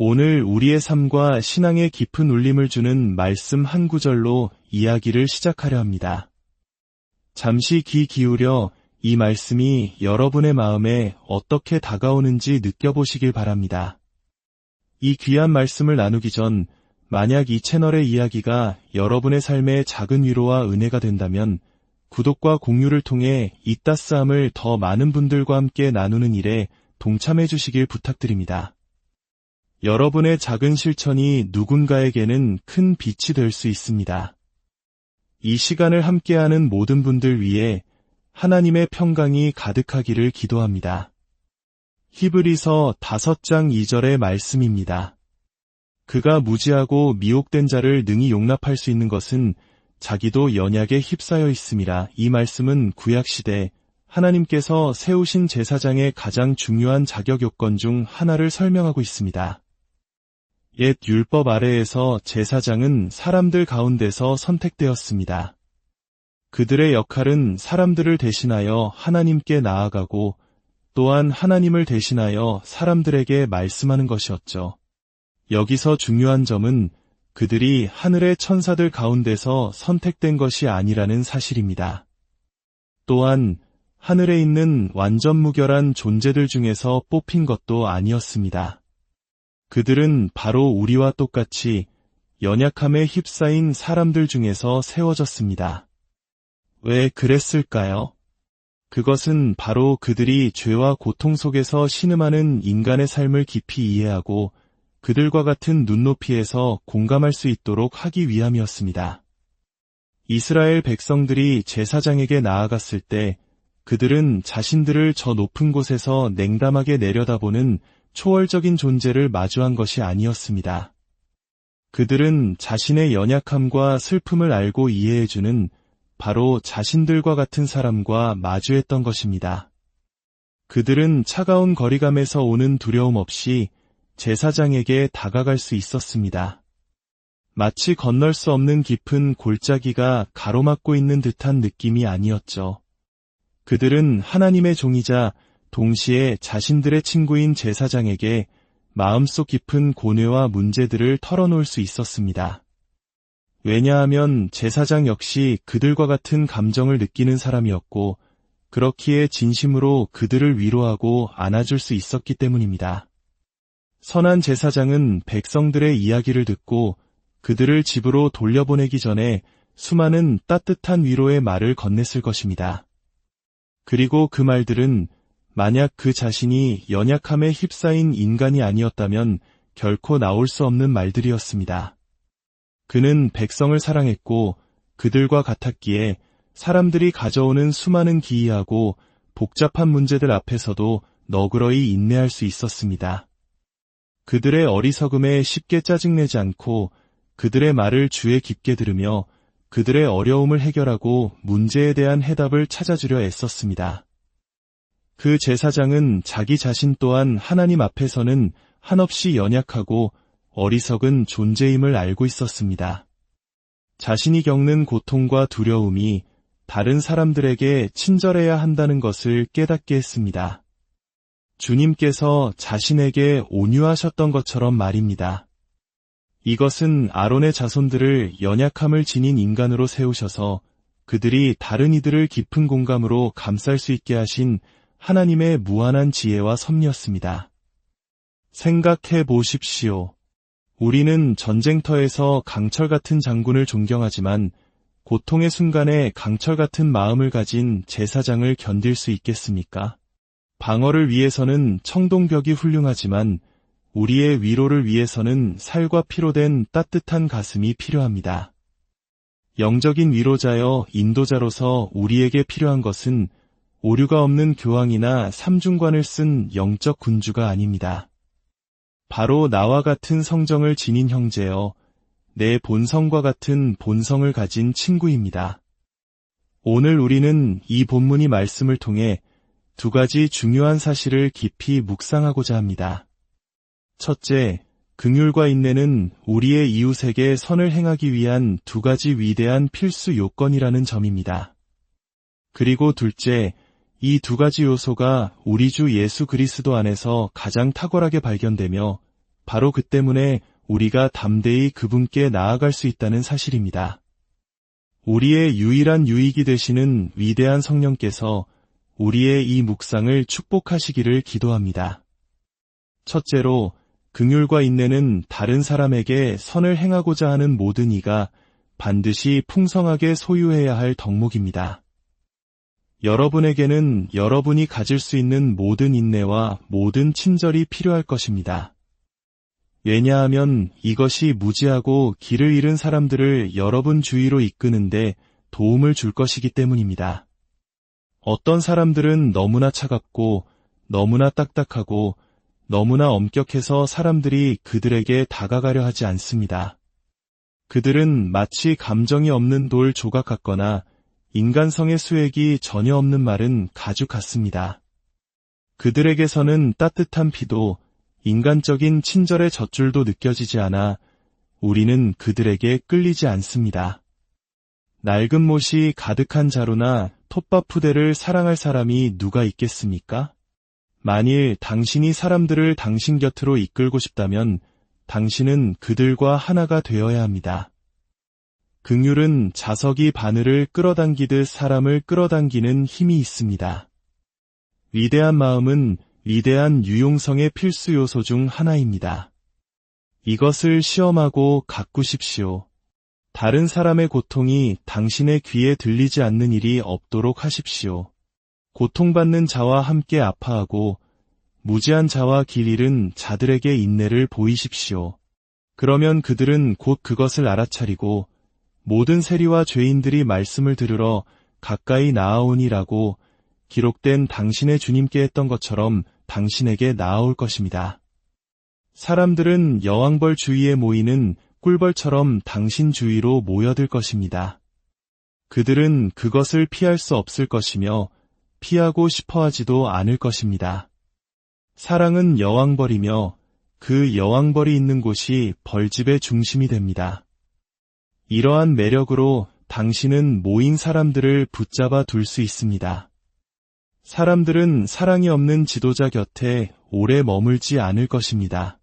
오늘 우리의 삶과 신앙에 깊은 울림을 주는 말씀 한 구절로 이야기를 시작하려 합니다. 잠시 귀 기울여 이 말씀이 여러분의 마음에 어떻게 다가오는지 느껴보시길 바랍니다. 이 귀한 말씀을 나누기 전 만약 이 채널의 이야기가 여러분의 삶에 작은 위로와 은혜가 된다면 구독과 공유를 통해 이 따스함을 더 많은 분들과 함께 나누는 일에 동참해 주시길 부탁드립니다. 여러분의 작은 실천이 누군가에게는 큰 빛이 될 수 있습니다. 이 시간을 함께하는 모든 분들 위해 하나님의 평강이 가득하기를 기도합니다. 히브리서 5장 2절의 말씀입니다. 그가 무지하고 미혹된 자를 능히 용납할 수 있는 것은 자기도 연약에 휩싸여 있음이라. 이 말씀은 구약시대 하나님께서 세우신 제사장의 가장 중요한 자격 요건 중 하나를 설명하고 있습니다. 옛 율법 아래에서 제사장은 사람들 가운데서 선택되었습니다. 그들의 역할은 사람들을 대신하여 하나님께 나아가고 또한 하나님을 대신하여 사람들에게 말씀하는 것이었죠. 여기서 중요한 점은 그들이 하늘의 천사들 가운데서 선택된 것이 아니라는 사실입니다. 또한 하늘에 있는 완전 무결한 존재들 중에서 뽑힌 것도 아니었습니다. 그들은 바로 우리와 똑같이 연약함에 휩싸인 사람들 중에서 세워졌습니다. 왜 그랬을까요? 그것은 바로 그들이 죄와 고통 속에서 신음하는 인간의 삶을 깊이 이해하고 그들과 같은 눈높이에서 공감할 수 있도록 하기 위함이었습니다. 이스라엘 백성들이 제사장에게 나아갔을 때 그들은 자신들을 저 높은 곳에서 냉담하게 내려다보는 초월적인 존재를 마주한 것이 아니었습니다. 그들은 자신의 연약함과 슬픔을 알고 이해해주는 바로 자신들과 같은 사람과 마주했던 것입니다. 그들은 차가운 거리감에서 오는 두려움 없이 제사장에게 다가갈 수 있었습니다. 마치 건널 수 없는 깊은 골짜기가 가로막고 있는 듯한 느낌이 아니었죠. 그들은 하나님의 종이자 동시에 자신들의 친구인 제사장에게 마음속 깊은 고뇌와 문제들을 털어놓을 수 있었습니다. 왜냐하면 제사장 역시 그들과 같은 감정을 느끼는 사람이었고 그렇기에 진심으로 그들을 위로하고 안아줄 수 있었기 때문입니다. 선한 제사장은 백성들의 이야기를 듣고 그들을 집으로 돌려보내기 전에 수많은 따뜻한 위로의 말을 건넸을 것입니다. 그리고 그 말들은 만약 그 자신이 연약함에 휩싸인 인간이 아니었다면 결코 나올 수 없는 말들이었습니다. 그는 백성을 사랑했고 그들과 같았기에 사람들이 가져오는 수많은 기이하고 복잡한 문제들 앞에서도 너그러이 인내할 수 있었습니다. 그들의 어리석음에 쉽게 짜증내지 않고 그들의 말을 주의 깊게 들으며 그들의 어려움을 해결하고 문제에 대한 해답을 찾아주려 애썼습니다. 그 제사장은 자기 자신 또한 하나님 앞에서는 한없이 연약하고 어리석은 존재임을 알고 있었습니다. 자신이 겪는 고통과 두려움이 다른 사람들에게 친절해야 한다는 것을 깨닫게 했습니다. 주님께서 자신에게 온유하셨던 것처럼 말입니다. 이것은 아론의 자손들을 연약함을 지닌 인간으로 세우셔서 그들이 다른 이들을 깊은 공감으로 감쌀 수 있게 하신 하나님의 무한한 지혜와 섭리였습니다. 생각해 보십시오. 우리는 전쟁터에서 강철 같은 장군을 존경하지만 고통의 순간에 강철 같은 마음을 가진 제사장을 견딜 수 있겠습니까? 방어를 위해서는 청동벽이 훌륭하지만 우리의 위로를 위해서는 살과 피로 된 따뜻한 가슴이 필요합니다. 영적인 위로자여 인도자로서 우리에게 필요한 것은 오류가 없는 교황이나 삼중관을 쓴 영적 군주가 아닙니다. 바로 나와 같은 성정을 지닌 형제여, 내 본성과 같은 본성을 가진 친구입니다. 오늘 우리는 이 본문이 말씀을 통해 두 가지 중요한 사실을 깊이 묵상하고자 합니다. 첫째, 긍휼과 인내는 우리의 이웃에게 선을 행하기 위한 두 가지 위대한 필수 요건이라는 점입니다. 그리고 둘째, 이 두 가지 요소가 우리 주 예수 그리스도 안에서 가장 탁월하게 발견되며 바로 그 때문에 우리가 담대히 그분께 나아갈 수 있다는 사실입니다. 우리의 유일한 유익이 되시는 위대한 성령께서 우리의 이 묵상을 축복하시기를 기도합니다. 첫째로, 긍휼과 인내는 다른 사람에게 선을 행하고자 하는 모든 이가 반드시 풍성하게 소유해야 할 덕목입니다. 여러분에게는 여러분이 가질 수 있는 모든 인내와 모든 친절이 필요할 것입니다. 왜냐하면 이것이 무지하고 길을 잃은 사람들을 여러분 주위로 이끄는데 도움을 줄 것이기 때문입니다. 어떤 사람들은 너무나 차갑고 너무나 딱딱하고 너무나 엄격해서 사람들이 그들에게 다가가려 하지 않습니다. 그들은 마치 감정이 없는 돌 조각 같거나 인간성의 수액이 전혀 없는 마른 가죽 같습니다. 그들에게서는 따뜻한 피도 인간적인 친절의 젖줄도 느껴지지 않아 우리는 그들에게 끌리지 않습니다. 낡은 못이 가득한 자루나 톱밥 푸대를 사랑할 사람이 누가 있겠습니까? 만일 당신이 사람들을 당신 곁으로 이끌고 싶다면 당신은 그들과 하나가 되어야 합니다. 긍휼은 자석이 바늘을 끌어당기듯 사람을 끌어당기는 힘이 있습니다. 위대한 마음은 위대한 유용성의 필수 요소 중 하나입니다. 이것을 시험하고 가꾸십시오. 다른 사람의 고통이 당신의 귀에 들리지 않는 일이 없도록 하십시오. 고통받는 자와 함께 아파하고 무지한 자와 길 잃은 자들에게 인내를 보이십시오. 그러면 그들은 곧 그것을 알아차리고 모든 세리와 죄인들이 말씀을 들으러 가까이 나아오니라고 기록된 당신의 주님께 했던 것처럼 당신에게 나아올 것입니다. 사람들은 여왕벌 주위에 모이는 꿀벌처럼 당신 주위로 모여들 것입니다. 그들은 그것을 피할 수 없을 것이며 피하고 싶어 하지도 않을 것입니다. 사랑은 여왕벌이며 그 여왕벌이 있는 곳이 벌집의 중심이 됩니다. 이러한 매력으로 당신은 모인 사람들을 붙잡아 둘 수 있습니다. 사람들은 사랑이 없는 지도자 곁에 오래 머물지 않을 것입니다.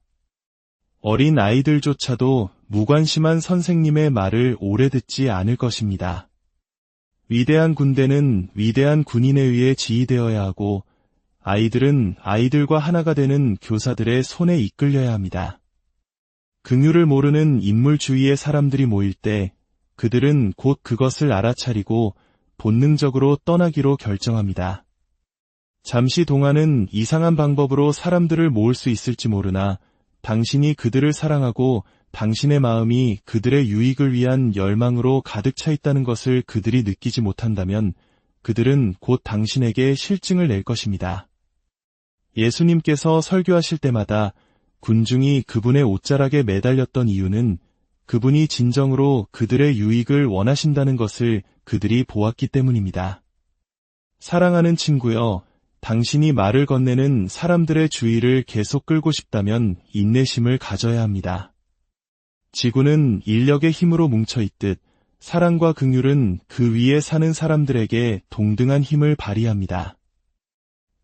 어린 아이들조차도 무관심한 선생님의 말을 오래 듣지 않을 것입니다. 위대한 군대는 위대한 군인에 의해 지휘되어야 하고 아이들은 아이들과 하나가 되는 교사들의 손에 이끌려야 합니다. 긍휼을 모르는 인물 주위의 사람들이 모일 때 그들은 곧 그것을 알아차리고 본능적으로 떠나기로 결정합니다. 잠시 동안은 이상한 방법으로 사람들을 모을 수 있을지 모르나 당신이 그들을 사랑하고 당신의 마음이 그들의 유익을 위한 열망으로 가득 차 있다는 것을 그들이 느끼지 못한다면 그들은 곧 당신에게 실증을 낼 것입니다. 예수님께서 설교하실 때마다 군중이 그분의 옷자락에 매달렸던 이유는 그분이 진정으로 그들의 유익을 원하신다는 것을 그들이 보았기 때문입니다. 사랑하는 친구여, 당신이 말을 건네는 사람들의 주의를 계속 끌고 싶다면 인내심을 가져야 합니다. 지구는 인력의 힘으로 뭉쳐있듯 사랑과 긍휼은 그 위에 사는 사람들에게 동등한 힘을 발휘합니다.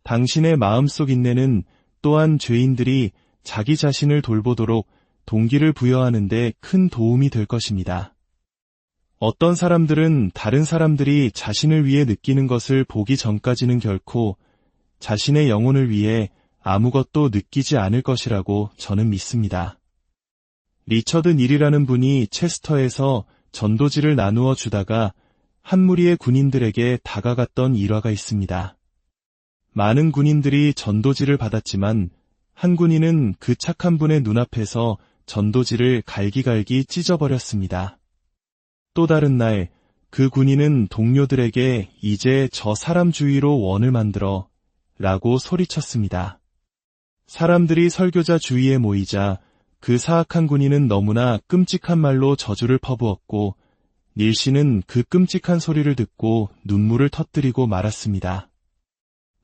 당신의 마음속 인내는 또한 죄인들이 자기 자신을 돌보도록 동기를 부여하는 데 큰 도움이 될 것입니다. 어떤 사람들은 다른 사람들이 자신을 위해 느끼는 것을 보기 전까지는 결코 자신의 영혼을 위해 아무것도 느끼지 않을 것이라고 저는 믿습니다. 리처드 닐이라는 분이 체스터에서 전도지를 나누어 주다가 한 무리의 군인들에게 다가갔던 일화가 있습니다. 많은 군인들이 전도지를 받았지만 한 군인은 그 착한 분의 눈앞에서 전도지를 갈기갈기 찢어버렸습니다. 또 다른 날 그 군인은 동료들에게 이제 저 사람 주위로 원을 만들어 라고 소리쳤습니다. 사람들이 설교자 주위에 모이자 그 사악한 군인은 너무나 끔찍한 말로 저주를 퍼부었고 닐 씨는 그 끔찍한 소리를 듣고 눈물을 터뜨리고 말았습니다.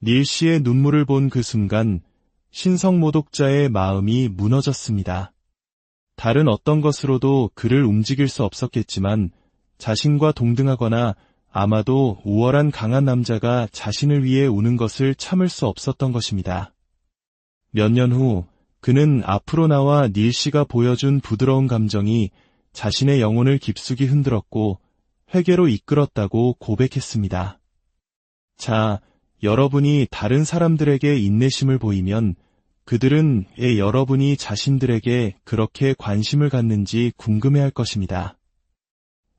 닐 씨의 눈물을 본 그 순간 신성모독자의 마음이 무너졌습니다. 다른 어떤 것으로도 그를 움직일 수 없었겠지만 자신과 동등하거나 아마도 우월한 강한 남자가 자신을 위해 우는 것을 참을 수 없었던 것입니다. 몇 년 후 그는 앞으로 나와 닐 씨가 보여준 부드러운 감정이 자신의 영혼을 깊숙이 흔들었고 회개로 이끌었다고 고백했습니다. 자, 여러분이 다른 사람들에게 인내심을 보이면 그들은 왜 여러분이 자신들에게 그렇게 관심을 갖는지 궁금해할 것입니다.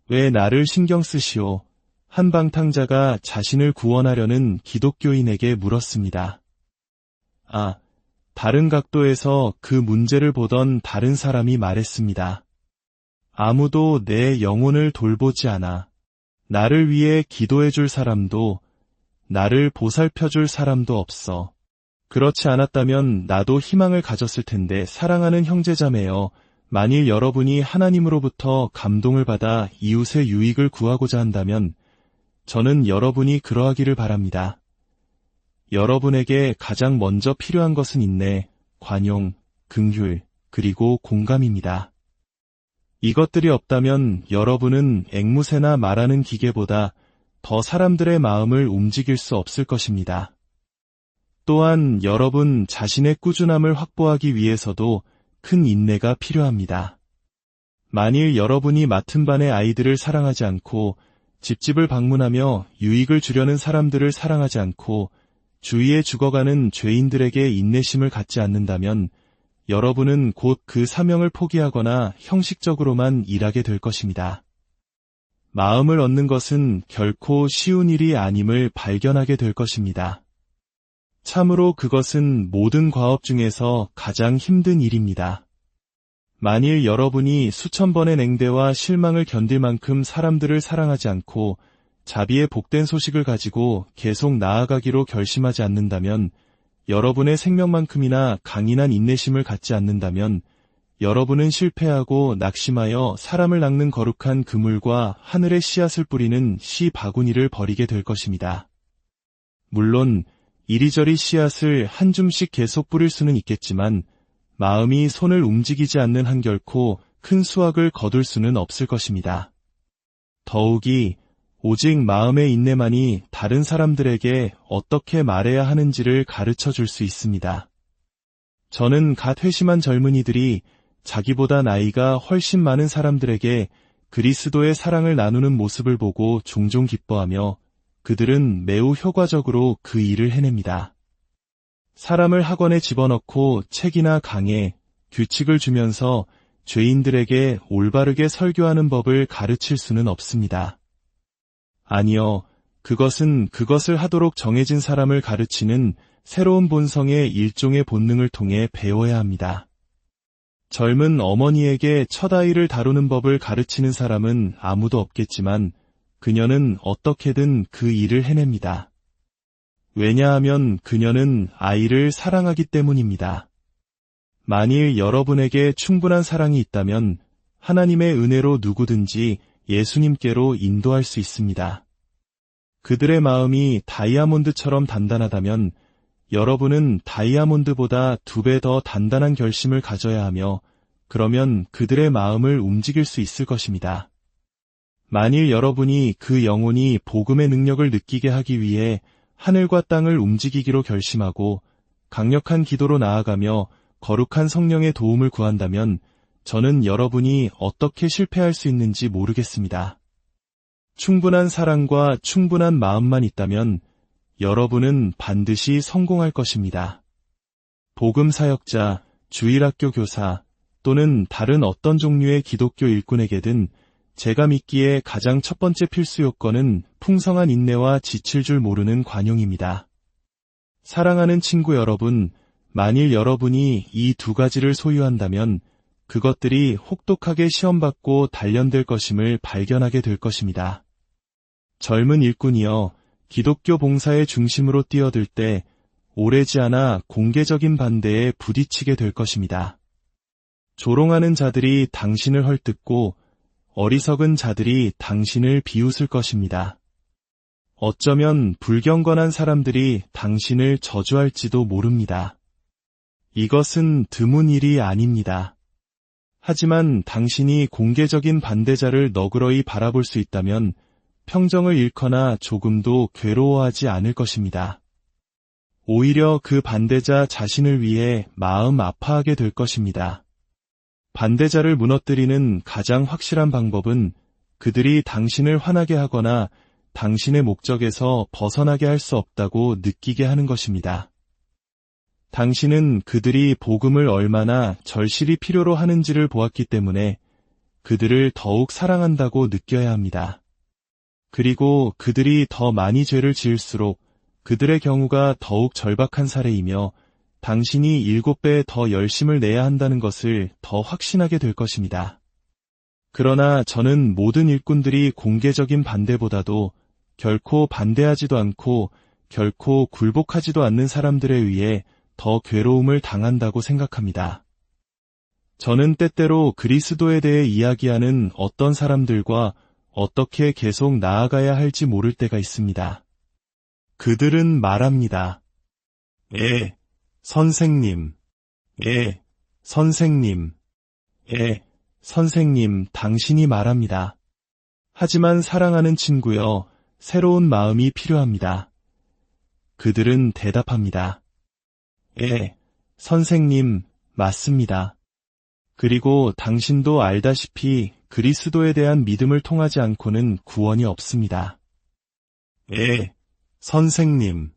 왜 나를 신경 쓰시오? 한 방탕자가 자신을 구원하려는 기독교인에게 물었습니다. 다른 각도에서 그 문제를 보던 다른 사람이 말했습니다. 아무도 내 영혼을 돌보지 않아. 나를 위해 기도해 줄 사람도, 나를 보살펴 줄 사람도 없어. 그렇지 않았다면 나도 희망을 가졌을 텐데 사랑하는 형제자매여, 만일 여러분이 하나님으로부터 감동을 받아 이웃의 유익을 구하고자 한다면 저는 여러분이 그러하기를 바랍니다. 여러분에게 가장 먼저 필요한 것은 인내, 관용, 긍휼, 그리고 공감입니다. 이것들이 없다면 여러분은 앵무새나 말하는 기계보다 더 사람들의 마음을 움직일 수 없을 것입니다. 또한 여러분 자신의 꾸준함을 확보하기 위해서도 큰 인내가 필요합니다. 만일 여러분이 맡은 반의 아이들을 사랑하지 않고 집집을 방문하며 유익을 주려는 사람들을 사랑하지 않고 주위에 죽어가는 죄인들에게 인내심을 갖지 않는다면 여러분은 곧 그 사명을 포기하거나 형식적으로만 일하게 될 것입니다. 마음을 얻는 것은 결코 쉬운 일이 아님을 발견하게 될 것입니다. 참으로 그것은 모든 과업 중에서 가장 힘든 일입니다. 만일 여러분이 수천 번의 냉대와 실망을 견딜 만큼 사람들을 사랑하지 않고 자비의 복된 소식을 가지고 계속 나아가기로 결심하지 않는다면, 여러분의 생명만큼이나 강인한 인내심을 갖지 않는다면 여러분은 실패하고 낙심하여 사람을 낚는 거룩한 그물과 하늘의 씨앗을 뿌리는 씨 바구니를 버리게 될 것입니다. 물론 이리저리 씨앗을 한 줌씩 계속 뿌릴 수는 있겠지만 마음이 손을 움직이지 않는 한 결코 큰 수확을 거둘 수는 없을 것입니다. 더욱이 오직 마음의 인내만이 다른 사람들에게 어떻게 말해야 하는지를 가르쳐 줄 수 있습니다. 저는 갓 회심한 젊은이들이 자기보다 나이가 훨씬 많은 사람들에게 그리스도의 사랑을 나누는 모습을 보고 종종 기뻐하며 그들은 매우 효과적으로 그 일을 해냅니다. 사람을 학원에 집어넣고 책이나 강해, 규칙을 주면서 죄인들에게 올바르게 설교하는 법을 가르칠 수는 없습니다. 아니요, 그것은 그것을 하도록 정해진 사람을 가르치는 새로운 본성의 일종의 본능을 통해 배워야 합니다. 젊은 어머니에게 첫 아이를 다루는 법을 가르치는 사람은 아무도 없겠지만 그녀는 어떻게든 그 일을 해냅니다. 왜냐하면 그녀는 아이를 사랑하기 때문입니다. 만일 여러분에게 충분한 사랑이 있다면 하나님의 은혜로 누구든지 예수님께로 인도할 수 있습니다. 그들의 마음이 다이아몬드처럼 단단하다면 여러분은 다이아몬드보다 2배 더 단단한 결심을 가져야 하며 그러면 그들의 마음을 움직일 수 있을 것입니다. 만일 여러분이 그 영혼이 복음의 능력을 느끼게 하기 위해 하늘과 땅을 움직이기로 결심하고 강력한 기도로 나아가며 거룩한 성령의 도움을 구한다면 저는 여러분이 어떻게 실패할 수 있는지 모르겠습니다. 충분한 사랑과 충분한 마음만 있다면 여러분은 반드시 성공할 것입니다. 복음 사역자, 주일학교 교사 또는 다른 어떤 종류의 기독교 일꾼에게든 제가 믿기에 가장 첫 번째 필수 요건은 풍성한 인내와 지칠 줄 모르는 관용입니다. 사랑하는 친구 여러분, 만일 여러분이 이 2가지를 소유한다면 그것들이 혹독하게 시험받고 단련될 것임을 발견하게 될 것입니다. 젊은 일꾼이여, 기독교 봉사의 중심으로 뛰어들 때 오래지 않아 공개적인 반대에 부딪히게 될 것입니다. 조롱하는 자들이 당신을 헐뜯고 어리석은 자들이 당신을 비웃을 것입니다. 어쩌면 불경건한 사람들이 당신을 저주할지도 모릅니다. 이것은 드문 일이 아닙니다. 하지만 당신이 공개적인 반대자를 너그러이 바라볼 수 있다면 평정을 잃거나 조금도 괴로워하지 않을 것입니다. 오히려 그 반대자 자신을 위해 마음 아파하게 될 것입니다. 반대자를 무너뜨리는 가장 확실한 방법은 그들이 당신을 화나게 하거나 당신의 목적에서 벗어나게 할 수 없다고 느끼게 하는 것입니다. 당신은 그들이 복음을 얼마나 절실히 필요로 하는지를 보았기 때문에 그들을 더욱 사랑한다고 느껴야 합니다. 그리고 그들이 더 많이 죄를 지을수록 그들의 경우가 더욱 절박한 사례이며 당신이 7배 더 열심을 내야 한다는 것을 더 확신하게 될 것입니다. 그러나 저는 모든 일꾼들이 공개적인 반대보다도 결코 반대하지도 않고 결코 굴복하지도 않는 사람들에 의해 더 괴로움을 당한다고 생각합니다. 저는 때때로 그리스도에 대해 이야기하는 어떤 사람들과 어떻게 계속 나아가야 할지 모를 때가 있습니다. 그들은 말합니다. 선생님. 선생님. 선생님, 당신이 말합니다. 하지만 사랑하는 친구여, 새로운 마음이 필요합니다. 그들은 대답합니다. 선생님, 맞습니다. 그리고 당신도 알다시피 그리스도에 대한 믿음을 통하지 않고는 구원이 없습니다. 선생님.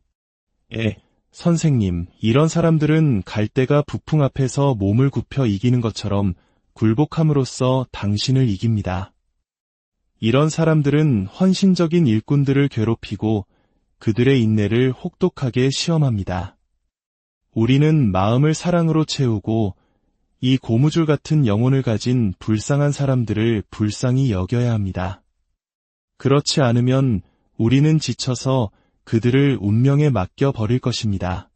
선생님, 이런 사람들은 갈대가 북풍 앞에서 몸을 굽혀 이기는 것처럼 굴복함으로써 당신을 이깁니다. 이런 사람들은 헌신적인 일꾼들을 괴롭히고 그들의 인내를 혹독하게 시험합니다. 우리는 마음을 사랑으로 채우고 이 고무줄 같은 영혼을 가진 불쌍한 사람들을 불쌍히 여겨야 합니다. 그렇지 않으면 우리는 지쳐서 그들을 운명에 맡겨 버릴 것입니다.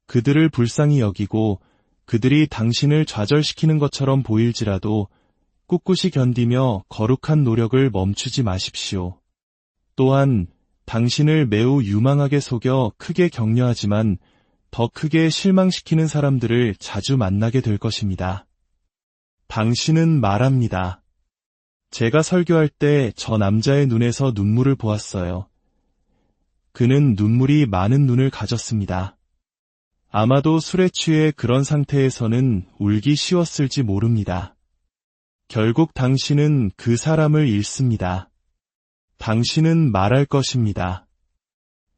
그들을 불쌍히 여기고 그들이 당신을 좌절시키는 것처럼 보일지라도 꿋꿋이 견디며 거룩한 노력을 멈추지 마십시오. 또한 당신을 매우 유망하게 속여 크게 격려하지만 더 크게 실망시키는 사람들을 자주 만나게 될 것입니다. 당신은 말합니다. 제가 설교할 때 저 남자의 눈에서 눈물을 보았어요. 그는 눈물이 많은 눈을 가졌습니다. 아마도 술에 취해 그런 상태에서는 울기 쉬웠을지 모릅니다. 결국 당신은 그 사람을 잃습니다. 당신은 말할 것입니다.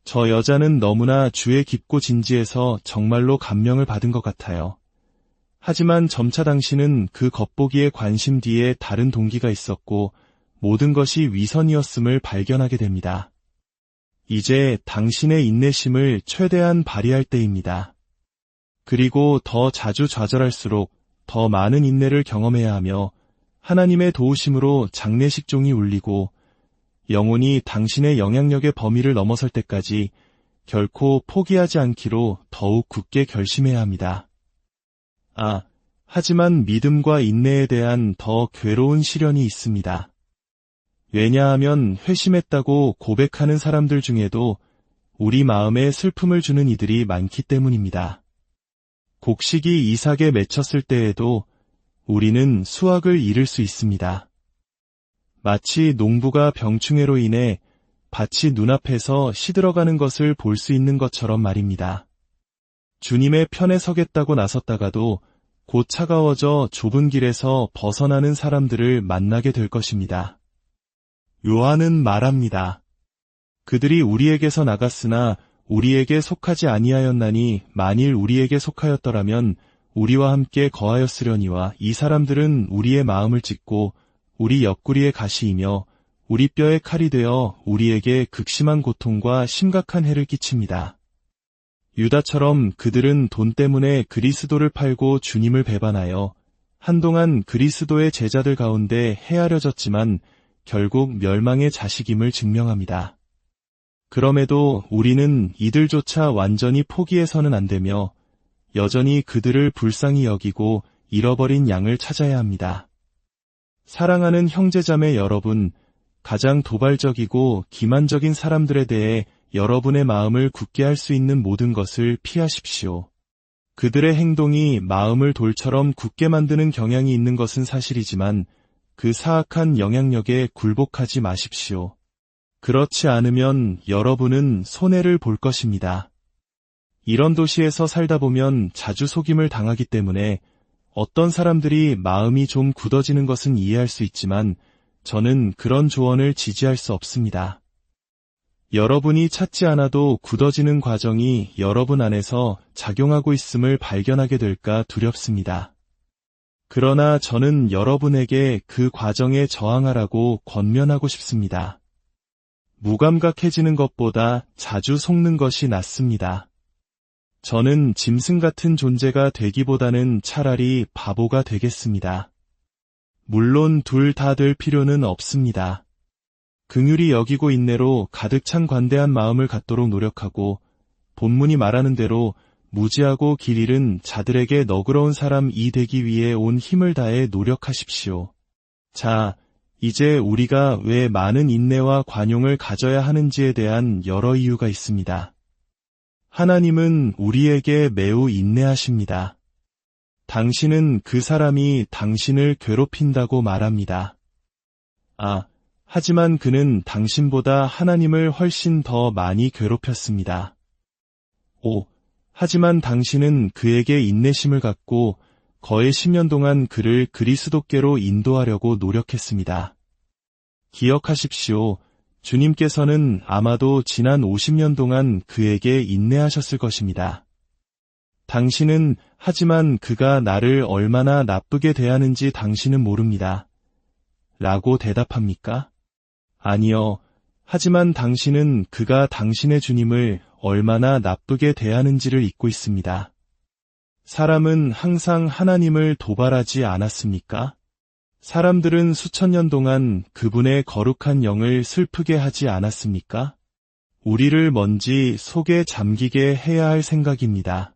저 여자는 너무나 주에 깊고 진지해서 정말로 감명을 받은 것 같아요. 하지만 점차 당신은 그 겉보기의 관심 뒤에 다른 동기가 있었고 모든 것이 위선이었음을 발견하게 됩니다. 이제 당신의 인내심을 최대한 발휘할 때입니다. 그리고 더 자주 좌절할수록 더 많은 인내를 경험해야 하며 하나님의 도우심으로 장례식종이 울리고 영혼이 당신의 영향력의 범위를 넘어설 때까지 결코 포기하지 않기로 더욱 굳게 결심해야 합니다. 하지만 믿음과 인내에 대한 더 괴로운 시련이 있습니다. 왜냐하면 회심했다고 고백하는 사람들 중에도 우리 마음에 슬픔을 주는 이들이 많기 때문입니다. 곡식이 이삭에 맺혔을 때에도 우리는 수확을 잃을 수 있습니다. 마치 농부가 병충해로 인해 밭이 눈앞에서 시들어가는 것을 볼 수 있는 것처럼 말입니다. 주님의 편에 서겠다고 나섰다가도 곧 차가워져 좁은 길에서 벗어나는 사람들을 만나게 될 것입니다. 요한은 말합니다. 그들이 우리에게서 나갔으나 우리에게 속하지 아니하였나니 만일 우리에게 속하였더라면 우리와 함께 거하였으려니와 이 사람들은 우리의 마음을 찢고 우리 옆구리의 가시이며 우리 뼈의 칼이 되어 우리에게 극심한 고통과 심각한 해를 끼칩니다. 유다처럼 그들은 돈 때문에 그리스도를 팔고 주님을 배반하여 한동안 그리스도의 제자들 가운데 헤아려졌지만 결국 멸망의 자식임을 증명합니다. 그럼에도 우리는 이들조차 완전히 포기해서는 안 되며 여전히 그들을 불쌍히 여기고 잃어버린 양을 찾아야 합니다. 사랑하는 형제자매 여러분, 가장 도발적이고 기만적인 사람들에 대해 여러분의 마음을 굳게 할 수 있는 모든 것을 피하십시오. 그들의 행동이 마음을 돌처럼 굳게 만드는 경향이 있는 것은 사실이지만 그 사악한 영향력에 굴복하지 마십시오. 그렇지 않으면 여러분은 손해를 볼 것입니다. 이런 도시에서 살다 보면 자주 속임을 당하기 때문에 어떤 사람들이 마음이 좀 굳어지는 것은 이해할 수 있지만 저는 그런 조언을 지지할 수 없습니다. 여러분이 찾지 않아도 굳어지는 과정이 여러분 안에서 작용하고 있음을 발견하게 될까 두렵습니다. 그러나 저는 여러분에게 그 과정에 저항하라고 권면하고 싶습니다. 무감각해지는 것보다 자주 속는 것이 낫습니다. 저는 짐승 같은 존재가 되기보다는 차라리 바보가 되겠습니다. 물론 둘 다 될 필요는 없습니다. 긍휼히 여기고 인내로 가득 찬 관대한 마음을 갖도록 노력하고 본문이 말하는 대로 무지하고 길 잃은 자들에게 너그러운 사람이 되기 위해 온 힘을 다해 노력하십시오. 자, 이제 우리가 왜 많은 인내와 관용을 가져야 하는지에 대한 여러 이유가 있습니다. 하나님은 우리에게 매우 인내하십니다. 당신은 그 사람이 당신을 괴롭힌다고 말합니다. 하지만 그는 당신보다 하나님을 훨씬 더 많이 괴롭혔습니다. 하지만 당신은 그에게 인내심을 갖고 거의 10년 동안 그를 그리스도께로 인도하려고 노력했습니다. 기억하십시오. 주님께서는 아마도 지난 50년 동안 그에게 인내하셨을 것입니다. 당신은 하지만 그가 나를 얼마나 나쁘게 대하는지 당신은 모릅니다. 라고 대답합니까? 아니요. 하지만 당신은 그가 당신의 주님을 얼마나 나쁘게 대하는지를 잊고 있습니다. 사람은 항상 하나님을 도발하지 않았습니까? 사람들은 수천 년 동안 그분의 거룩한 영을 슬프게 하지 않았습니까? 우리를 먼지 속에 잠기게 해야 할 생각입니다.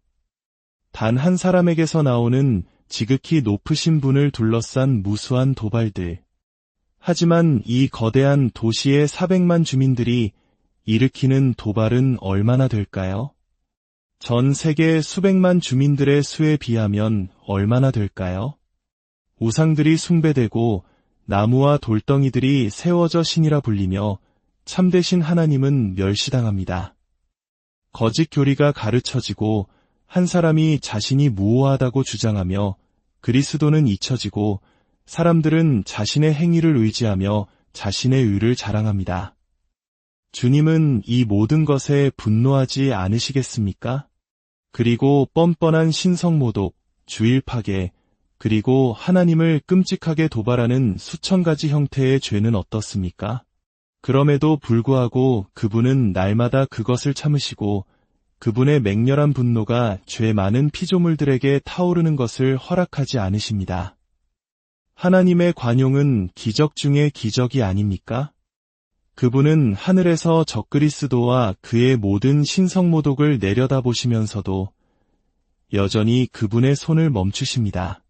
단 한 사람에게서 나오는 지극히 높으신 분을 둘러싼 무수한 도발들. 하지만 이 거대한 도시의 400만 주민들이 일으키는 도발은 얼마나 될까요? 전 세계 수백만 주민들의 수에 비하면 얼마나 될까요? 우상들이 숭배되고 나무와 돌덩이들이 세워져 신이라 불리며 참되신 하나님은 멸시당합니다. 거짓 교리가 가르쳐지고 한 사람이 자신이 무오하다고 주장하며 그리스도는 잊혀지고 사람들은 자신의 행위를 의지하며 자신의 의를 자랑합니다. 주님은 이 모든 것에 분노하지 않으시겠습니까? 그리고 뻔뻔한 신성모독, 주일 파괴, 그리고 하나님을 끔찍하게 도발하는 수천 가지 형태의 죄는 어떻습니까? 그럼에도 불구하고 그분은 날마다 그것을 참으시고 그분의 맹렬한 분노가 죄 많은 피조물들에게 타오르는 것을 허락하지 않으십니다. 하나님의 관용은 기적 중의 기적이 아닙니까? 그분은 하늘에서 적그리스도와 그의 모든 신성모독을 내려다보시면서도 여전히 그분의 손을 멈추십니다.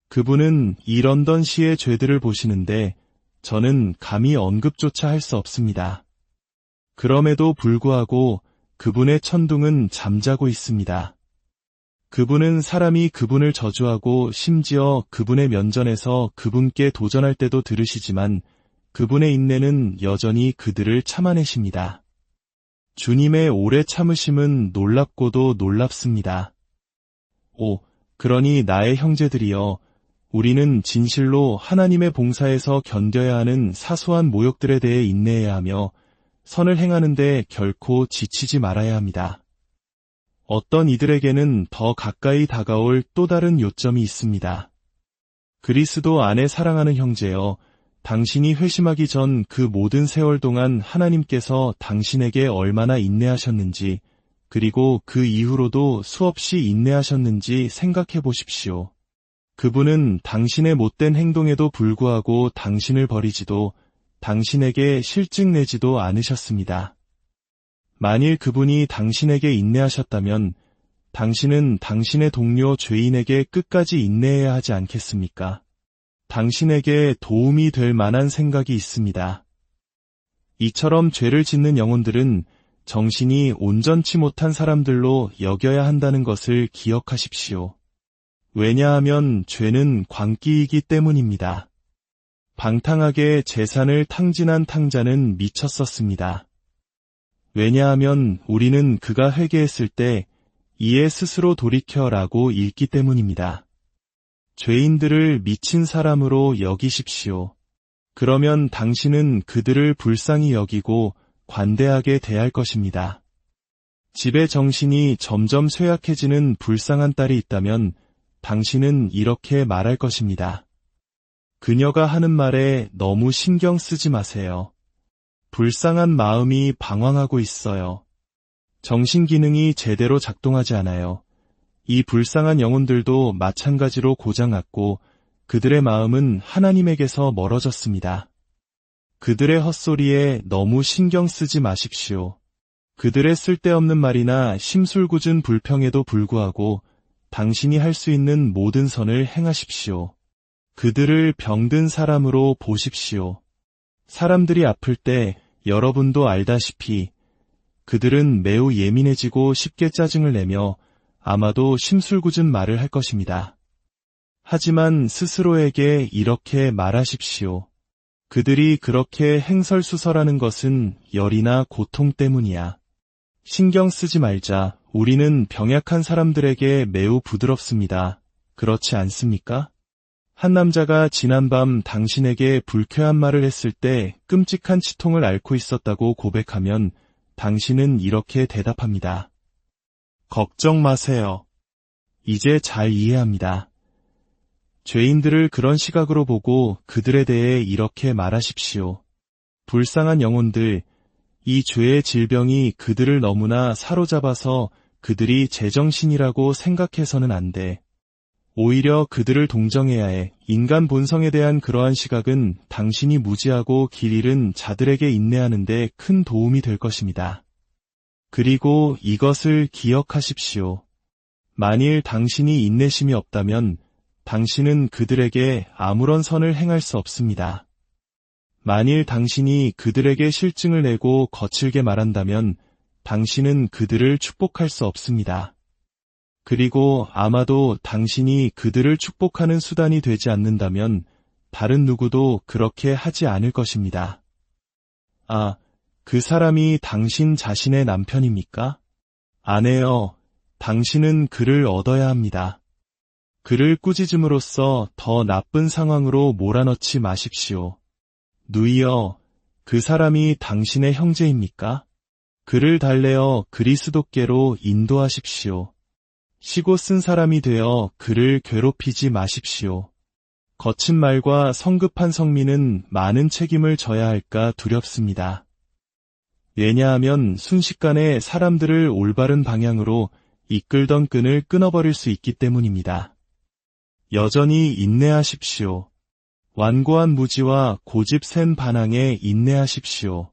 그분은 이 런던시의 죄들을 보시는데 저는 감히 언급조차 할 수 없습니다. 그럼에도 불구하고 그분의 천둥은 잠자고 있습니다. 그분은 사람이 그분을 저주하고 심지어 그분의 면전에서 그분께 도전할 때도 들으시지만 그분의 인내는 여전히 그들을 참아내십니다. 주님의 오래 참으심은 놀랍고도 놀랍습니다. 그러니 나의 형제들이여, 우리는 진실로 하나님의 봉사에서 견뎌야 하는 사소한 모욕들에 대해 인내해야 하며 선을 행하는데 결코 지치지 말아야 합니다. 어떤 이들에게는 더 가까이 다가올 또 다른 요점이 있습니다. 그리스도 안에 사랑하는 형제여, 당신이 회심하기 전 그 모든 세월 동안 하나님께서 당신에게 얼마나 인내하셨는지, 그리고 그 이후로도 수없이 인내하셨는지 생각해 보십시오. 그분은 당신의 못된 행동에도 불구하고 당신을 버리지도 당신에게 실증 내지도 않으셨습니다. 만일 그분이 당신에게 인내하셨다면 당신은 당신의 동료 죄인에게 끝까지 인내해야 하지 않겠습니까? 당신에게 도움이 될 만한 생각이 있습니다. 이처럼 죄를 짓는 영혼들은 정신이 온전치 못한 사람들로 여겨야 한다는 것을 기억하십시오. 왜냐하면 죄는 광기이기 때문입니다. 방탕하게 재산을 탕진한 탕자는 미쳤었습니다. 왜냐하면 우리는 그가 회개했을 때 이에 스스로 돌이켜라고 읽기 때문입니다. 죄인들을 미친 사람으로 여기십시오. 그러면 당신은 그들을 불쌍히 여기고 관대하게 대할 것입니다. 집의 정신이 점점 쇠약해지는 불쌍한 딸이 있다면 당신은 이렇게 말할 것입니다. 그녀가 하는 말에 너무 신경 쓰지 마세요. 불쌍한 마음이 방황하고 있어요. 정신 기능이 제대로 작동하지 않아요. 이 불쌍한 영혼들도 마찬가지로 고장났고 그들의 마음은 하나님에게서 멀어졌습니다. 그들의 헛소리에 너무 신경 쓰지 마십시오. 그들의 쓸데없는 말이나 심술궂은 불평에도 불구하고 당신이 할 수 있는 모든 선을 행하십시오. 그들을 병든 사람으로 보십시오. 사람들이 아플 때 여러분도 알다시피 그들은 매우 예민해지고 쉽게 짜증을 내며 아마도 심술궂은 말을 할 것입니다. 하지만 스스로에게 이렇게 말하십시오. 그들이 그렇게 행설수설하는 것은 열이나 고통 때문이야. 신경 쓰지 말자. 우리는 병약한 사람들에게 매우 부드럽습니다. 그렇지 않습니까? 한 남자가 지난밤 당신에게 불쾌한 말을 했을 때 끔찍한 치통을 앓고 있었다고 고백하면 당신은 이렇게 대답합니다. 걱정 마세요. 이제 잘 이해합니다. 죄인들을 그런 시각으로 보고 그들에 대해 이렇게 말하십시오. 불쌍한 영혼들, 이 죄의 질병이 그들을 너무나 사로잡아서 그들이 제정신이라고 생각해서는 안 돼. 오히려 그들을 동정해야 해. 인간 본성에 대한 그러한 시각은 당신이 무지하고 길 잃은 자들에게 인내하는 데 큰 도움이 될 것입니다. 그리고 이것을 기억하십시오. 만일 당신이 인내심이 없다면 당신은 그들에게 아무런 선을 행할 수 없습니다. 만일 당신이 그들에게 실증을 내고 거칠게 말한다면 당신은 그들을 축복할 수 없습니다. 그리고 아마도 당신이 그들을 축복하는 수단이 되지 않는다면 다른 누구도 그렇게 하지 않을 것입니다. 아, 그 사람이 당신 자신의 남편입니까? 아내여, 당신은 그를 얻어야 합니다. 그를 꾸짖음으로써 더 나쁜 상황으로 몰아넣지 마십시오. 누이여, 그 사람이 당신의 형제입니까? 그를 달래어 그리스도께로 인도하십시오. 시고 쓴 사람이 되어 그를 괴롭히지 마십시오. 거친 말과 성급한 성민은 많은 책임을 져야 할까 두렵습니다. 왜냐하면 순식간에 사람들을 올바른 방향으로 이끌던 끈을 끊어버릴 수 있기 때문입니다. 여전히 인내하십시오. 완고한 무지와 고집 센 반항에 인내하십시오.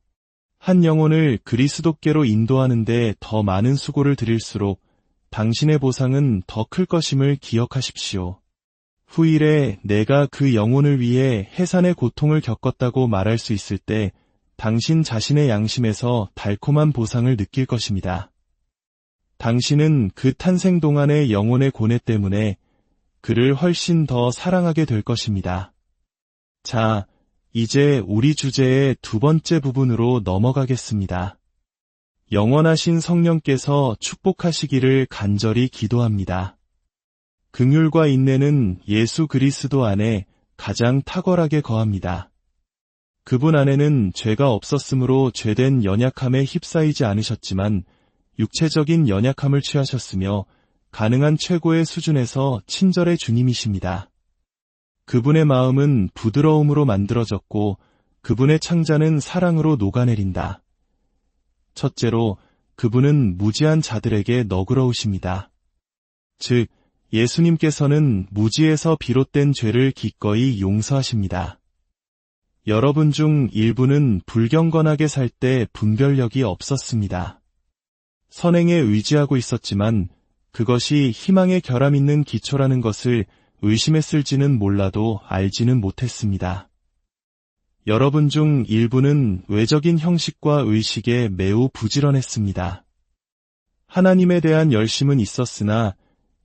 한 영혼을 그리스도께로 인도하는데 더 많은 수고를 들일수록 당신의 보상은 더 클 것임을 기억하십시오. 후일에 내가 그 영혼을 위해 해산의 고통을 겪었다고 말할 수 있을 때 당신 자신의 양심에서 달콤한 보상을 느낄 것입니다. 당신은 그 탄생 동안의 영혼의 고뇌 때문에 그를 훨씬 더 사랑하게 될 것입니다. 자, 이제 우리 주제의 두 번째 부분으로 넘어가겠습니다. 영원하신 성령께서 축복하시기를 간절히 기도합니다. 긍휼과 인내는 예수 그리스도 안에 가장 탁월하게 거합니다. 그분 안에는 죄가 없었으므로 죄된 연약함에 휩싸이지 않으셨지만 육체적인 연약함을 취하셨으며 가능한 최고의 수준에서 친절의 주님이십니다. 그분의 마음은 부드러움으로 만들어졌고 그분의 창자는 사랑으로 녹아내린다. 첫째로, 그분은 무지한 자들에게 너그러우십니다. 즉, 예수님께서는 무지에서 비롯된 죄를 기꺼이 용서하십니다. 여러분 중 일부는 불경건하게 살 때 분별력이 없었습니다. 선행에 의지하고 있었지만 그것이 희망의 결함 있는 기초라는 것을 의심했을지는 몰라도 알지는 못했습니다. 여러분 중 일부는 외적인 형식과 의식에 매우 부지런했습니다. 하나님에 대한 열심은 있었으나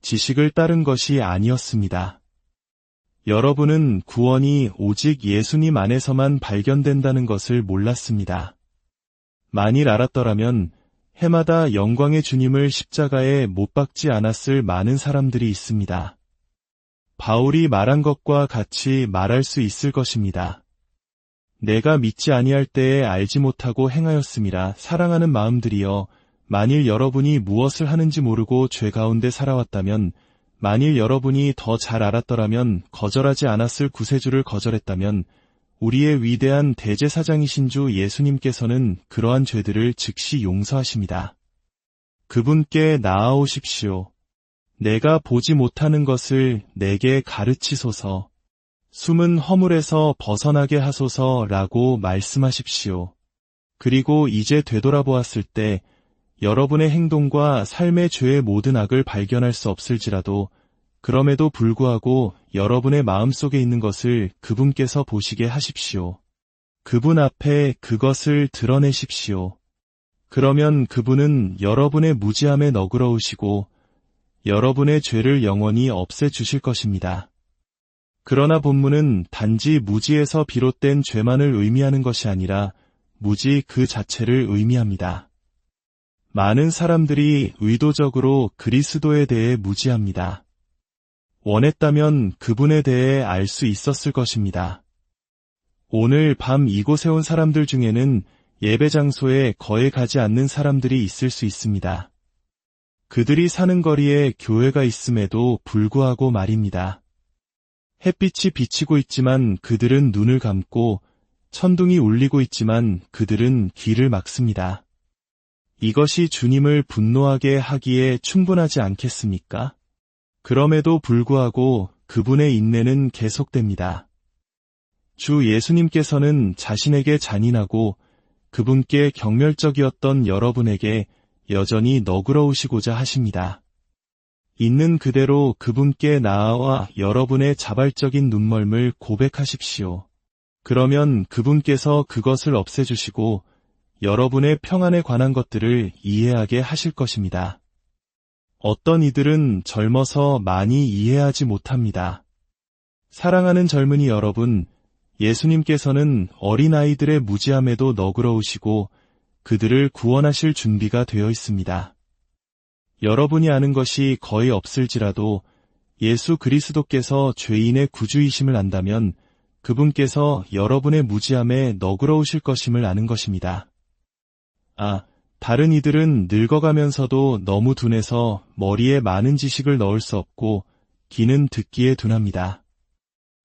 지식을 따른 것이 아니었습니다. 여러분은 구원이 오직 예수님 안에서만 발견된다는 것을 몰랐습니다. 만일 알았더라면 해마다 영광의 주님을 십자가에 못 박지 않았을 많은 사람들이 있습니다. 바울이 말한 것과 같이 말할 수 있을 것입니다. 내가 믿지 아니할 때에 알지 못하고 행하였음이라. 사랑하는 마음들이여, 만일 여러분이 무엇을 하는지 모르고 죄 가운데 살아왔다면, 만일 여러분이 더 잘 알았더라면, 거절하지 않았을 구세주를 거절했다면, 우리의 위대한 대제사장이신 주 예수님께서는 그러한 죄들을 즉시 용서하십니다. 그분께 나아오십시오. 내가 보지 못하는 것을 내게 가르치소서. 숨은 허물에서 벗어나게 하소서라고 말씀하십시오. 그리고 이제 되돌아보았을 때 여러분의 행동과 삶의 죄의 모든 악을 발견할 수 없을지라도 그럼에도 불구하고 여러분의 마음속에 있는 것을 그분께서 보시게 하십시오. 그분 앞에 그것을 드러내십시오. 그러면 그분은 여러분의 무지함에 너그러우시고 여러분의 죄를 영원히 없애주실 것입니다. 그러나 본문은 단지 무지에서 비롯된 죄만을 의미하는 것이 아니라 무지 그 자체를 의미합니다. 많은 사람들이 의도적으로 그리스도에 대해 무지합니다. 원했다면 그분에 대해 알 수 있었을 것입니다. 오늘 밤 이곳에 온 사람들 중에는 예배 장소에 거의 가지 않는 사람들이 있을 수 있습니다. 그들이 사는 거리에 교회가 있음에도 불구하고 말입니다. 햇빛이 비치고 있지만 그들은 눈을 감고 천둥이 울리고 있지만 그들은 귀를 막습니다. 이것이 주님을 분노하게 하기에 충분하지 않겠습니까? 그럼에도 불구하고 그분의 인내는 계속됩니다. 주 예수님께서는 자신에게 잔인하고 그분께 경멸적이었던 여러분에게 여전히 너그러우시고자 하십니다. 있는 그대로 그분께 나아와 여러분의 자발적인 눈멀을 고백하십시오. 그러면 그분께서 그것을 없애주시고 여러분의 평안에 관한 것들을 이해하게 하실 것입니다. 어떤 이들은 젊어서 많이 이해하지 못합니다. 사랑하는 젊은이 여러분, 예수님께서는 어린아이들의 무지함에도 너그러우시고 그들을 구원하실 준비가 되어 있습니다. 여러분이 아는 것이 거의 없을지라도 예수 그리스도께서 죄인의 구주이심을 안다면 그분께서 여러분의 무지함에 너그러우실 것임을 아는 것입니다. 다른 이들은 늙어가면서도 너무 둔해서 머리에 많은 지식을 넣을 수 없고 귀는 듣기에 둔합니다.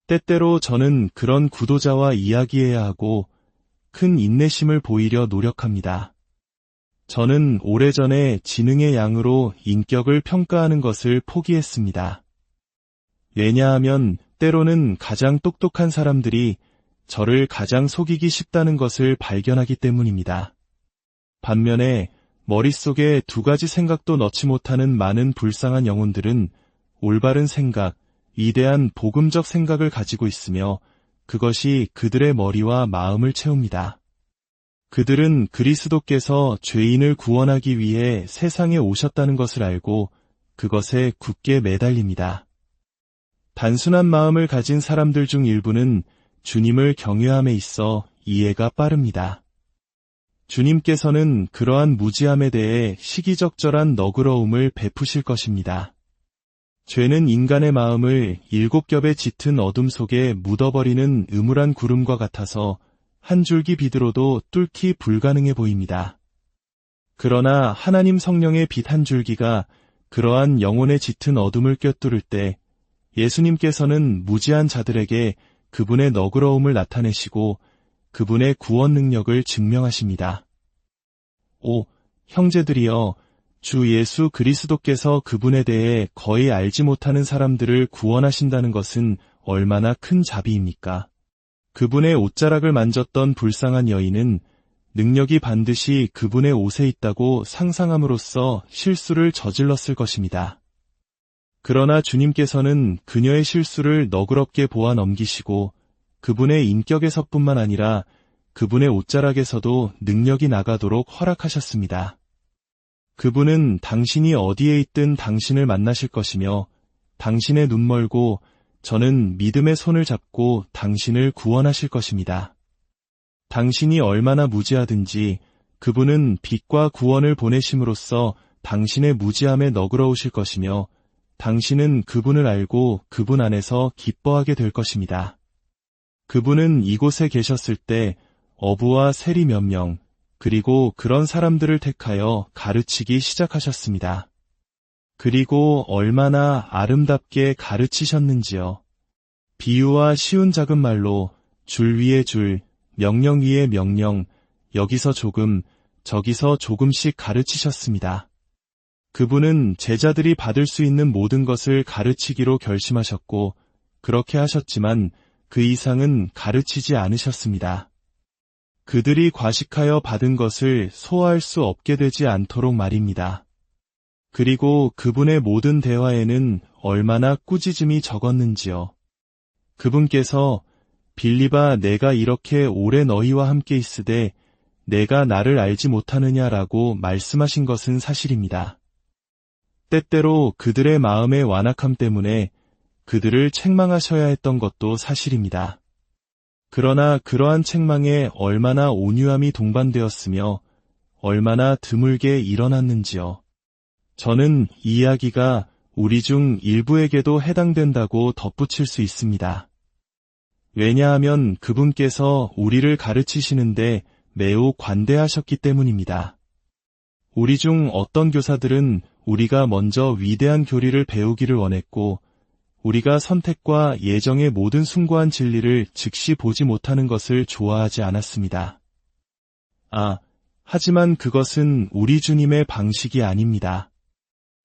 때때로 저는 그런 구도자와 이야기해야 하고 큰 인내심을 보이려 노력합니다. 저는 오래전에 지능의 양으로 인격을 평가하는 것을 포기했습니다. 왜냐하면 때로는 가장 똑똑한 사람들이 저를 가장 속이기 쉽다는 것을 발견하기 때문입니다. 반면에 머릿속에 두 가지 생각도 넣지 못하는 많은 불쌍한 영혼들은 올바른 생각, 위대한 복음적 생각을 가지고 있으며 그것이 그들의 머리와 마음을 채웁니다. 그들은 그리스도께서 죄인을 구원하기 위해 세상에 오셨다는 것을 알고 그것에 굳게 매달립니다. 단순한 마음을 가진 사람들 중 일부는 주님을 경외함에 있어 이해가 빠릅니다. 주님께서는 그러한 무지함에 대해 시기적절한 너그러움을 베푸실 것입니다. 죄는 인간의 마음을 7겹의 짙은 어둠 속에 묻어버리는 음울한 구름과 같아서 한 줄기 비드로도 뚫기 불가능해 보입니다. 그러나 하나님 성령의 빛 한 줄기가 그러한 영혼의 짙은 어둠을 꿰뚫을 때 예수님께서는 무지한 자들에게 그분의 너그러움을 나타내시고 그분의 구원 능력을 증명하십니다. 형제들이여, 주 예수 그리스도께서 그분에 대해 거의 알지 못하는 사람들을 구원하신다는 것은 얼마나 큰 자비입니까? 그분의 옷자락을 만졌던 불쌍한 여인은 능력이 반드시 그분의 옷에 있다고 상상함으로써 실수를 저질렀을 것입니다. 그러나 주님께서는 그녀의 실수를 너그럽게 보아 넘기시고 그분의 인격에서뿐만 아니라 그분의 옷자락에서도 능력이 나가도록 허락하셨습니다. 그분은 당신이 어디에 있든 당신을 만나실 것이며 당신의 눈 멀고 저는 믿음의 손을 잡고 당신을 구원하실 것입니다. 당신이 얼마나 무지하든지 그분은 빛과 구원을 보내심으로써 당신의 무지함에 너그러우실 것이며 당신은 그분을 알고 그분 안에서 기뻐하게 될 것입니다. 그분은 이곳에 계셨을 때 어부와 세리 몇 명, 그리고 그런 사람들을 택하여 가르치기 시작하셨습니다. 그리고 얼마나 아름답게 가르치셨는지요. 비유와 쉬운 작은 말로 줄 위에 줄, 명령 위에 명령, 여기서 조금, 저기서 조금씩 가르치셨습니다. 그분은 제자들이 받을 수 있는 모든 것을 가르치기로 결심하셨고, 그렇게 하셨지만 그 이상은 가르치지 않으셨습니다. 그들이 과식하여 받은 것을 소화할 수 없게 되지 않도록 말입니다. 그리고 그분의 모든 대화에는 얼마나 꾸짖음이 적었는지요. 그분께서 빌립아 내가 이렇게 오래 너희와 함께 있으되 내가 나를 알지 못하느냐라고 말씀하신 것은 사실입니다. 때때로 그들의 마음의 완악함 때문에 그들을 책망하셔야 했던 것도 사실입니다. 그러나 그러한 책망에 얼마나 온유함이 동반되었으며 얼마나 드물게 일어났는지요. 저는 이 이야기가 우리 중 일부에게도 해당된다고 덧붙일 수 있습니다. 왜냐하면 그분께서 우리를 가르치시는데 매우 관대하셨기 때문입니다. 우리 중 어떤 교사들은 우리가 먼저 위대한 교리를 배우기를 원했고 우리가 선택과 예정의 모든 숭고한 진리를 즉시 보지 못하는 것을 좋아하지 않았습니다. 하지만 그것은 우리 주님의 방식이 아닙니다.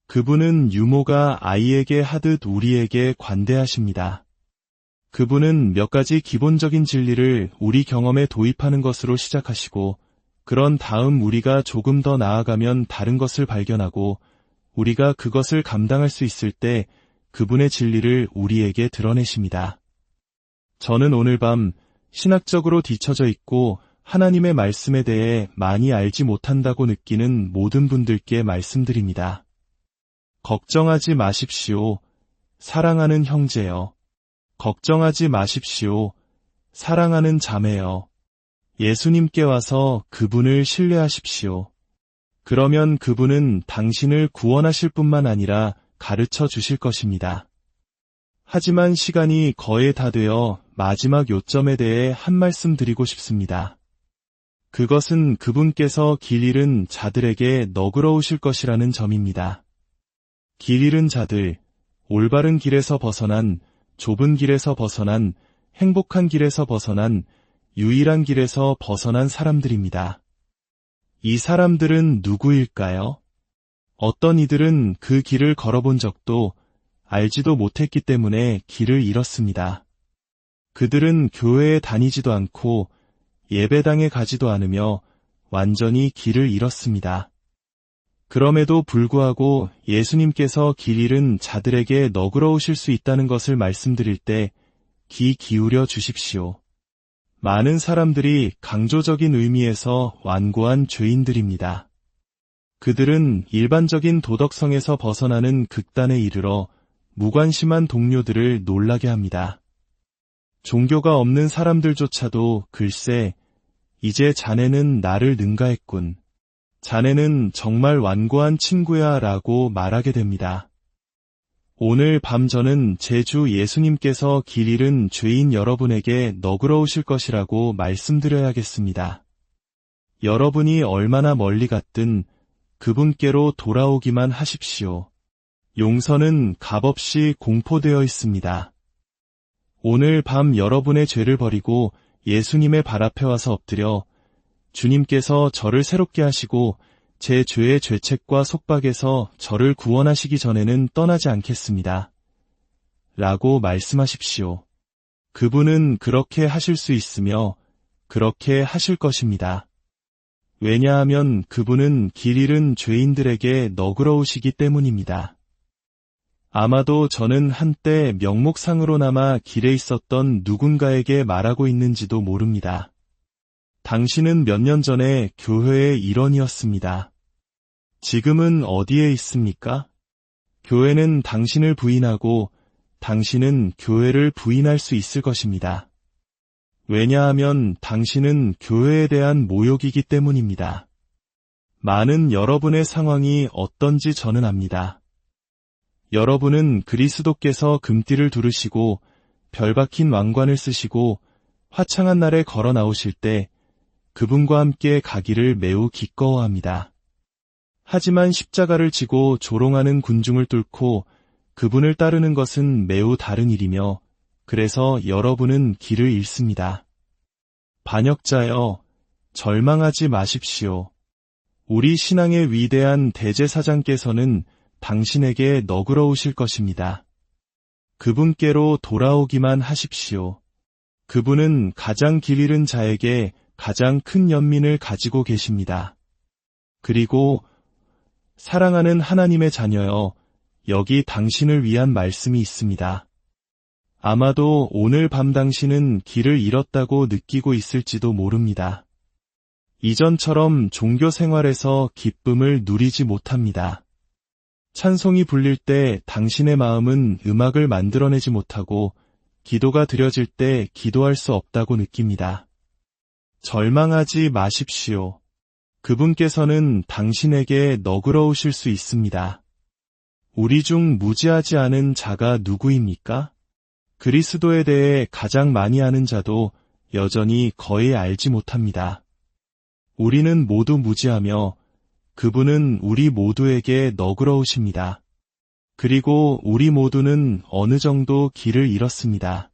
그분은 유모가 아이에게 하듯 우리에게 관대하십니다. 그분은 몇 가지 기본적인 진리를 우리 경험에 도입하는 것으로 시작하시고 그런 다음 우리가 조금 더 나아가면 다른 것을 발견하고 우리가 그것을 감당할 수 있을 때 그분의 진리를 우리에게 드러내십니다. 저는 오늘 밤 신학적으로 뒤처져 있고 하나님의 말씀에 대해 많이 알지 못한다고 느끼는 모든 분들께 말씀드립니다. 걱정하지 마십시오. 사랑하는 형제여. 걱정하지 마십시오. 사랑하는 자매여. 예수님께 와서 그분을 신뢰하십시오. 그러면 그분은 당신을 구원하실 뿐만 아니라 가르쳐 주실 것입니다. 하지만 시간이 거의 다 되어 마지막 요점에 대해 한 말씀 드리고 싶습니다. 그것은 그분께서 길 잃은 자들에게 너그러우실 것이라는 점입니다. 길 잃은 자들, 올바른 길에서 벗어난, 좁은 길에서 벗어난, 행복한 길에서 벗어난, 유일한 길에서 벗어난 사람들입니다. 이 사람들은 누구일까요? 어떤 이들은 그 길을 걸어본 적도 알지도 못했기 때문에 길을 잃었습니다. 그들은 교회에 다니지도 않고 예배당에 가지도 않으며 완전히 길을 잃었습니다. 그럼에도 불구하고 예수님께서 길 잃은 자들에게 너그러우실 수 있다는 것을 말씀드릴 때 귀 기울여 주십시오. 많은 사람들이 강조적인 의미에서 완고한 죄인들입니다. 그들은 일반적인 도덕성에서 벗어나는 극단에 이르러 무관심한 동료들을 놀라게 합니다. 종교가 없는 사람들조차도 글쎄, 이제 자네는 나를 능가했군. 자네는 정말 완고한 친구야 라고 말하게 됩니다. 오늘 밤 저는 제 주 예수님께서 길 잃은 죄인 여러분에게 너그러우실 것이라고 말씀드려야겠습니다. 여러분이 얼마나 멀리 갔든 그분께로 돌아오기만 하십시오. 용서는 값없이 공포되어 있습니다. 오늘 밤 여러분의 죄를 버리고 예수님의 발 앞에 와서 엎드려 주님께서 저를 새롭게 하시고 제 죄의 죄책과 속박에서 저를 구원하시기 전에는 떠나지 않겠습니다. 라고 말씀하십시오. 그분은 그렇게 하실 수 있으며 그렇게 하실 것입니다. 왜냐하면 그분은 길 잃은 죄인들에게 너그러우시기 때문입니다. 아마도 저는 한때 명목상으로나마 길에 있었던 누군가에게 말하고 있는지도 모릅니다. 당신은 몇 년 전에 교회의 일원이었습니다. 지금은 어디에 있습니까? 교회는 당신을 부인하고 당신은 교회를 부인할 수 있을 것입니다. 왜냐하면 당신은 교회에 대한 모욕이기 때문입니다. 많은 여러분의 상황이 어떤지 저는 압니다. 여러분은 그리스도께서 금띠를 두르시고 별 박힌 왕관을 쓰시고 화창한 날에 걸어 나오실 때 그분과 함께 가기를 매우 기꺼워합니다. 하지만 십자가를 지고 조롱하는 군중을 뚫고 그분을 따르는 것은 매우 다른 일이며 그래서 여러분은 길을 잃습니다. 반역자여, 절망하지 마십시오. 우리 신앙의 위대한 대제사장께서는 당신에게 너그러우실 것입니다. 그분께로 돌아오기만 하십시오. 그분은 가장 길 잃은 자에게 가장 큰 연민을 가지고 계십니다. 그리고 사랑하는 하나님의 자녀여, 여기 당신을 위한 말씀이 있습니다. 아마도 오늘 밤 당신은 길을 잃었다고 느끼고 있을지도 모릅니다. 이전처럼 종교 생활에서 기쁨을 누리지 못합니다. 찬송이 불릴 때 당신의 마음은 음악을 만들어내지 못하고 기도가 드려질 때 기도할 수 없다고 느낍니다. 절망하지 마십시오. 그분께서는 당신에게 너그러우실 수 있습니다. 우리 중 무지하지 않은 자가 누구입니까? 그리스도에 대해 가장 많이 아는 자도 여전히 거의 알지 못합니다. 우리는 모두 무지하며 그분은 우리 모두에게 너그러우십니다. 그리고 우리 모두는 어느 정도 길을 잃었습니다.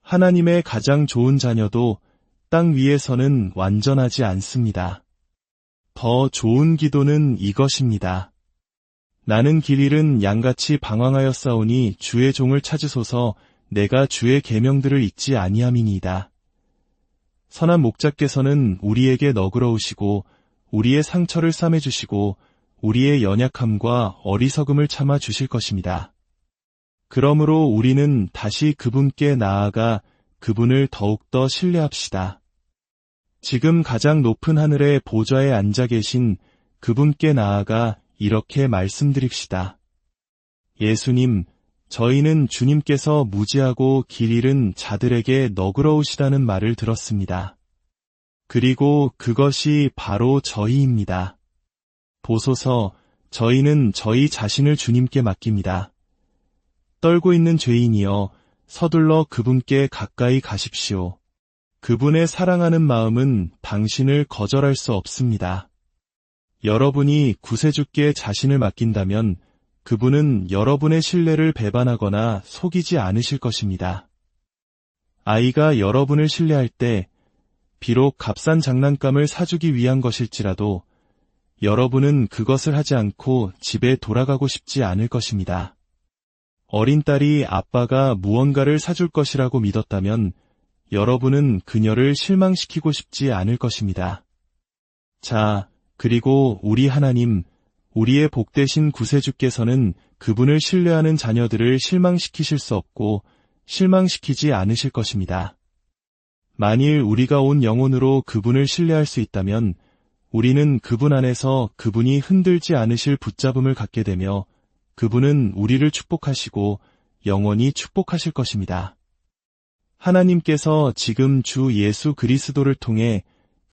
하나님의 가장 좋은 자녀도 땅 위에서는 완전하지 않습니다. 더 좋은 기도는 이것입니다. 나는 길 잃은 양같이 방황하였사오니 주의 종을 찾으소서. 내가 주의 계명들을 잊지 아니함이니이다. 선한 목자께서는 우리에게 너그러우시고 우리의 상처를 싸매주시고 우리의 연약함과 어리석음을 참아 주실 것입니다. 그러므로 우리는 다시 그분께 나아가 그분을 더욱더 신뢰합시다. 지금 가장 높은 하늘의 보좌에 앉아 계신 그분께 나아가 이렇게 말씀드립시다. 예수님, 저희는 주님께서 무지하고 길 잃은 자들에게 너그러우시다는 말을 들었습니다. 그리고 그것이 바로 저희입니다. 보소서, 저희는 저희 자신을 주님께 맡깁니다. 떨고 있는 죄인이여, 서둘러 그분께 가까이 가십시오. 그분의 사랑하는 마음은 당신을 거절할 수 없습니다. 여러분이 구세주께 자신을 맡긴다면 그분은 여러분의 신뢰를 배반하거나 속이지 않으실 것입니다. 아이가 여러분을 신뢰할 때 비록 값싼 장난감을 사주기 위한 것일지라도 여러분은 그것을 하지 않고 집에 돌아가고 싶지 않을 것입니다. 어린 딸이 아빠가 무언가를 사줄 것이라고 믿었다면 여러분은 그녀를 실망시키고 싶지 않을 것입니다. 자, 그리고 우리 하나님, 우리의 복되신 구세주께서는 그분을 신뢰하는 자녀들을 실망시키실 수 없고 실망시키지 않으실 것입니다. 만일 우리가 온 영혼으로 그분을 신뢰할 수 있다면 우리는 그분 안에서 그분이 흔들지 않으실 붙잡음을 갖게 되며 그분은 우리를 축복하시고 영원히 축복하실 것입니다. 하나님께서 지금 주 예수 그리스도를 통해